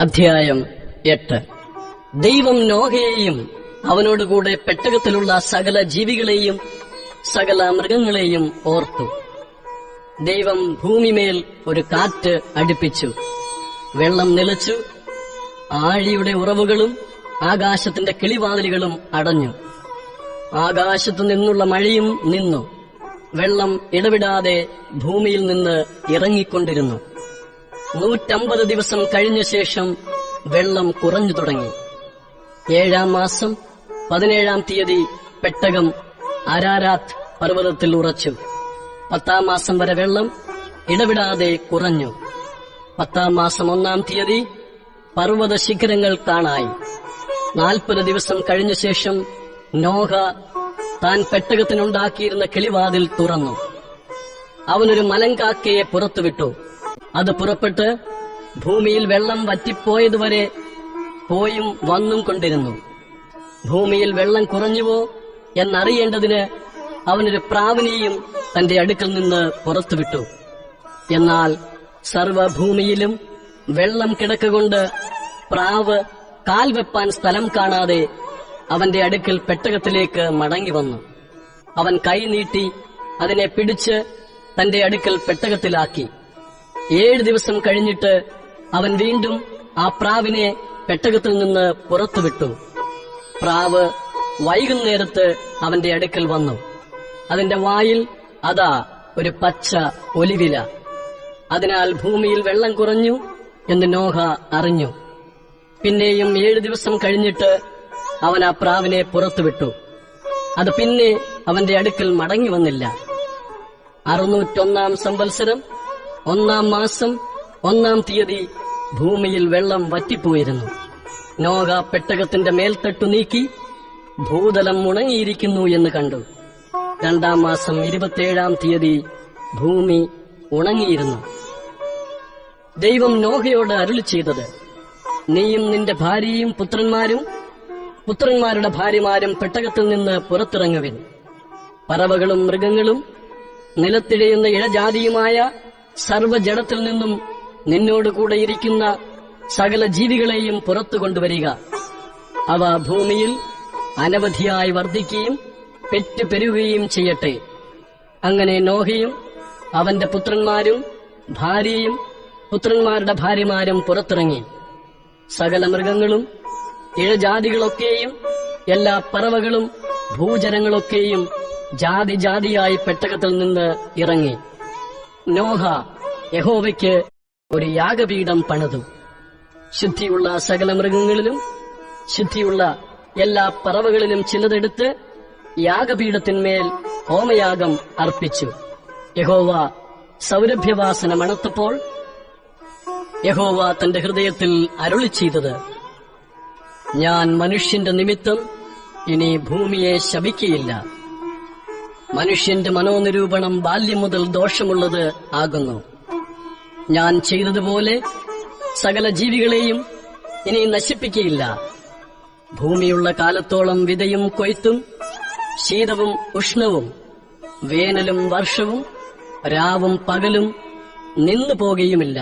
അധ്യായം 8. ദൈവം നോഹയെയും അവനോടുകൂടെ പെട്ടകത്തിലുള്ള സകല ജീവികളെയും സകല മൃഗങ്ങളെയും ഓർത്തു. ദൈവം ഭൂമിമേൽ ഒരു കാറ്റ് അടിപ്പിച്ചു, വെള്ളം നിലച്ചു, ആഴിയുടെ ഉറവുകളും ആകാശത്തിന്റെ കിളിവാതിലുകളും അടഞ്ഞു. ആകാശത്തു നിന്നുള്ള മഴയും നിന്നു, വെള്ളം ഇടവിടാതെ ഭൂമിയിൽ നിന്ന് ഇറങ്ങിക്കൊണ്ടിരുന്നു. 150 ദിവസം കഴിഞ്ഞ ശേഷം വെള്ളം കുറഞ്ഞു തുടങ്ങി. 7-ാം മാസം 17-ാം തീയതി പെട്ടകം അരാരാത്ത് പർവ്വതത്തിൽ ഉറച്ചു. 10-ാം മാസം വരെ വെള്ളം ഇടവിടാതെ കുറഞ്ഞു. 10-ാം മാസം 1-ാം തീയതി പർവ്വത ശിഖരങ്ങൾ കാണായി. 40 ദിവസം കഴിഞ്ഞ ശേഷം നോഹ താൻ പെട്ടകത്തിനുണ്ടാക്കിയിരുന്ന കിളിവാതിൽ തുറന്നു. അവനൊരു മലങ്കാക്കയെ പുറത്തുവിട്ടു. അത് പുറപ്പെട്ട് ഭൂമിയിൽ വെള്ളം വറ്റിപ്പോയതുവരെ പോയും വന്നും കൊണ്ടിരുന്നു. ഭൂമിയിൽ വെള്ളം കുറഞ്ഞുവോ എന്നറിയേണ്ടതിന് അവനൊരു പ്രാവിനെയും തന്റെ അടുക്കൽ നിന്ന് പുറത്തുവിട്ടു. എന്നാൽ സർവ്വഭൂമിയിലും വെള്ളം കിടക്കുകൊണ്ട് പ്രാവ് കാൽ വെപ്പാൻ സ്ഥലം കാണാതെ അവന്റെ അടുക്കൽ പെട്ടകത്തിലേക്ക് മടങ്ങി വന്നു. അവൻ കൈ നീട്ടി അതിനെ പിടിച്ച് തന്റെ അടുക്കൽ പെട്ടകത്തിലാക്കി. 7 ദിവസം കഴിഞ്ഞിട്ട് അവൻ വീണ്ടും ആ പ്രാവിനെ പെട്ടകത്തിൽ നിന്ന് പുറത്തുവിട്ടു. പ്രാവ് വൈകുന്നേരത്ത് അവന്റെ അടുക്കൽ വന്നു. അതിന്റെ വായിൽ അതാ ഒരു പച്ച ഒലിവില. അതിനാൽ ഭൂമിയിൽ വെള്ളം കുറഞ്ഞു എന്ന് നോഹ അറിഞ്ഞു. പിന്നെയും 7 ദിവസം കഴിഞ്ഞിട്ട് അവൻ ആ പ്രാവിനെ പുറത്തുവിട്ടു. അത് പിന്നെ അവന്റെ അടുക്കൽ മടങ്ങി വന്നില്ല. 601-ാം സംവത്സരം 1-ാം മാസം 1-ാം തീയതി ഭൂമിയിൽ വെള്ളം വറ്റിപ്പോയിരുന്നു. നോഹ പെട്ടകത്തിന്റെ മേൽത്തട്ടു നീക്കി ഭൂതലം ഉണങ്ങിയിരിക്കുന്നു എന്ന് കണ്ടു. 2-ാം മാസം 27-ാം തീയതി ഭൂമി ഉണങ്ങിയിരുന്നു. ദൈവം നോഹയോട് അരുളി ചെയ്തത്: നീയും നിന്റെ ഭാര്യയും പുത്രന്മാരും പുത്രന്മാരുടെ ഭാര്യമാരും പെട്ടകത്തിൽ നിന്ന് പുറത്തിറങ്ങുവിൻ. പറവകളും മൃഗങ്ങളും നിലത്തിഴയുന്ന ഇഴജാതിയുമായ സർവ്വജഡത്തിൽ നിന്നും നിന്നോടുകൂടെ ഇരിക്കുന്ന സകല ജീവികളെയും പുറത്തു കൊണ്ടുവരിക. അവ ഭൂമിയിൽ അനവധിയായി വർദ്ധിക്കുകയും പെറ്റുപെരുകുകയും ചെയ്യട്ടെ. അങ്ങനെ നോഹയും അവന്റെ പുത്രന്മാരും ഭാര്യയും പുത്രന്മാരുടെ ഭാര്യമാരും പുറത്തിറങ്ങി. സകല മൃഗങ്ങളും ഇഴജാതികളൊക്കെയും എല്ലാ പറവകളും ഭൂചരങ്ങളൊക്കെയും ജാതി ജാതിയായി പെട്ടകത്തിൽ നിന്ന് ഇറങ്ങി. നോഹ യഹോവയ്ക്ക് ഒരു യാഗപീഠം പണിതു. ശുദ്ധിയുള്ള സകല മൃഗങ്ങളിലും ശുദ്ധിയുള്ള എല്ലാ പറവകളിലും ചിലതെടുത്ത് യാഗപീഠത്തിന്മേൽ ഹോമയാഗം അർപ്പിച്ചു. യഹോവ സൗരഭ്യവാസന മണത്തപ്പോൾ യഹോവ തന്റെ ഹൃദയത്തിൽ അരുളി ചെയ്തത്: ഞാൻ മനുഷ്യന്റെ നിമിത്തം ഇനി ഭൂമിയെ ശപിക്കയില്ല. മനുഷ്യന്റെ മനോനിരൂപണം ബാല്യം മുതൽ ദോഷമുള്ളത് ആകുന്നു. ഞാൻ ചെയ്തതുപോലെ സകല ജീവികളെയും ഇനി നശിപ്പിക്കയില്ല. ഭൂമിയുള്ള കാലത്തോളം വിതയും കൊയ്ത്തും, ശീതവും ഉഷ്ണവും, വേനലും വർഷവും, രാവും പകലും നിന്നു പോകുകയുമില്ല.